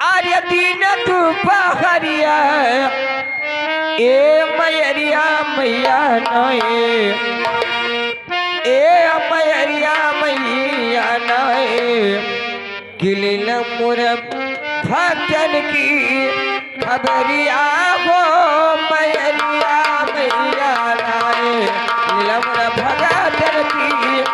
आर्य दीन दुपहरिया ए मैरिया मैया नए ए मैरिया मैया नए गिलिन मुर भक्तन की खबरिया हो मैरिया मैया नए गिलिन मुर भक्तन की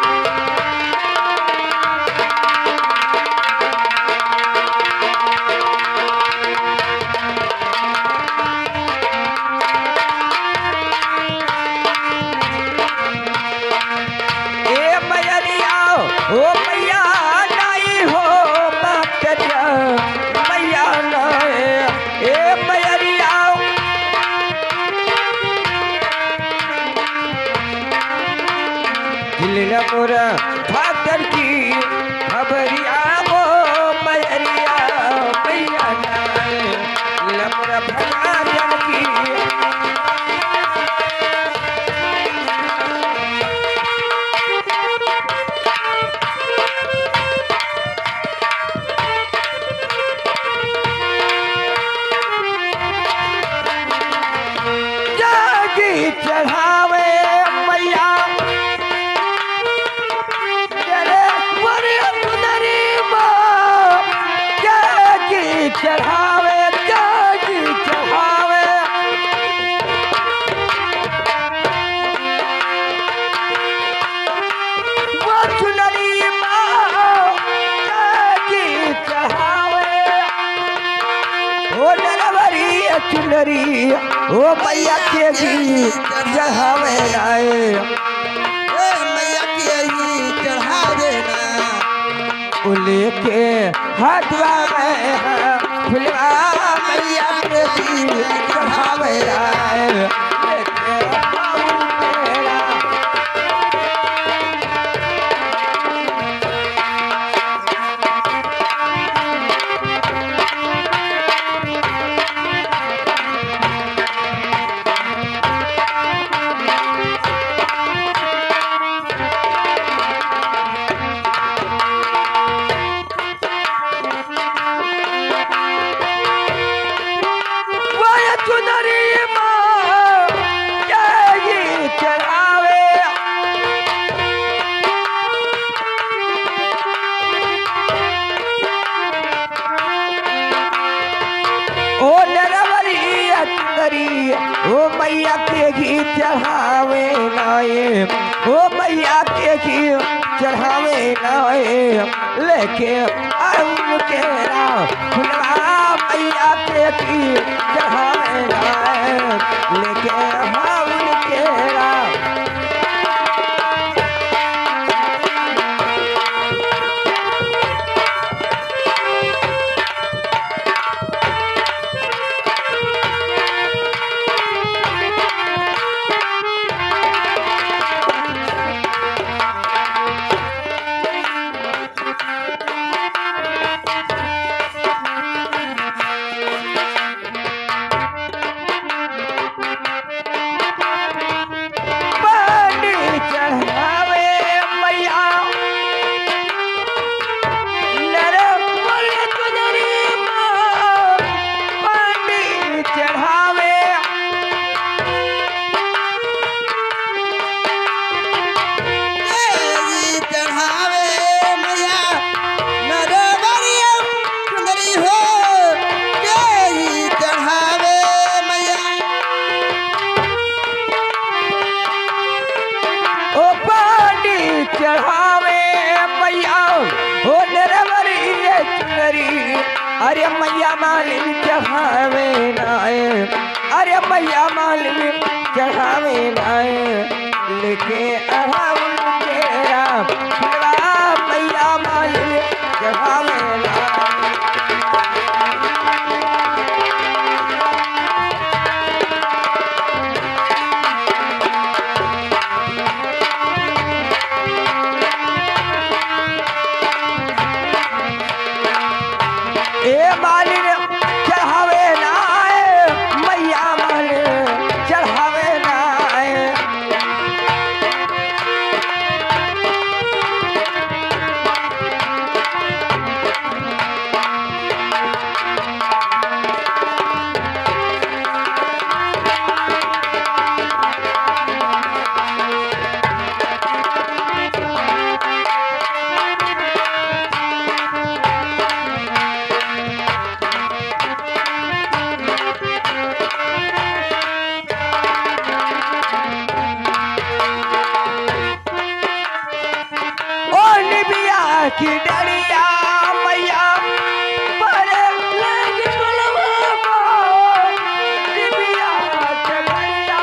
ओ मैया नाई हो भक्तरिया मैया नाए ए मैरिया दिल मोर भक्तर की खबरिया हो मैरिया मैया नाए दिल मोर भक्तर की चढ़ावे मैया तेरे बड़े सुंदरी माँ जागी चढ़ावे वो सुंदरी माँ जागी चढ़ावे ओ नरवरी चुनरी ओ मैया के भी चढ़ावे आए मैया के ही चढ़ावे ना वो लेके हाथवा में फुलवा मैया के भी चढ़ावे आए लेके तेरा ओ मैया के घी चढ़ावे लाए ओ मैया के घी चढ़ावे लाए लेके अरुण केरा फुलवा मैया के घी चढ़ावे लाए लेके अरुण केरा अरे मैया मालिन चढ़ावे लाए अरे मैया मालिन चढ़ावे लाए लेके अढ़ाउल तेरा फुलवा मैया मालिन चढ़ावे लाए ए मालिन चढ़ावे लाए मैया मालिन चढ़ावे लाए की डरिया मैया परे लगी झुलवा को निबिया के डरिया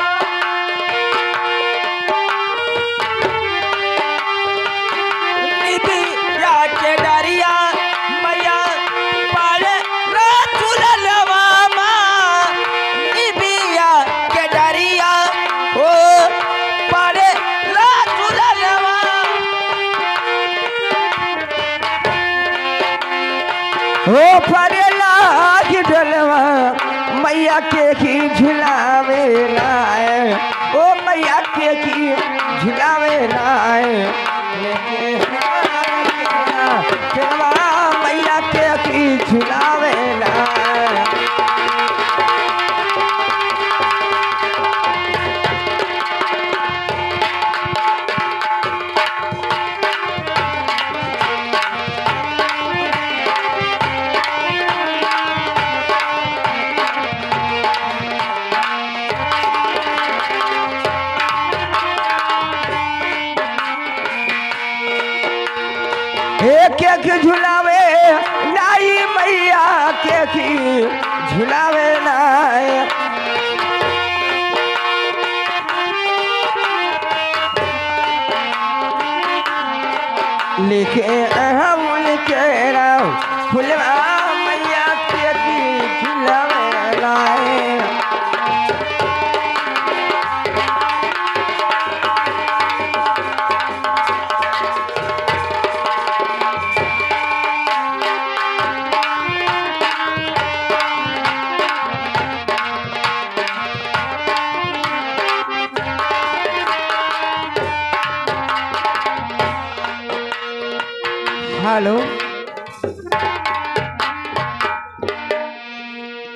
निबिया के डरिया मैया परे झुलवा माँ निबिया के डरिया ओ परे झुलवा ओ परे लागी डलवा मैया के की झुलावे लाए ओ मैया के की झुलावे लाए केवा मैया के की झुलावे लाए एक एक झुलावे नाई मैया के की झुलावे नाई लिखे हम लिखे राम फुलवा मैया के की झुलावे नाई हेलो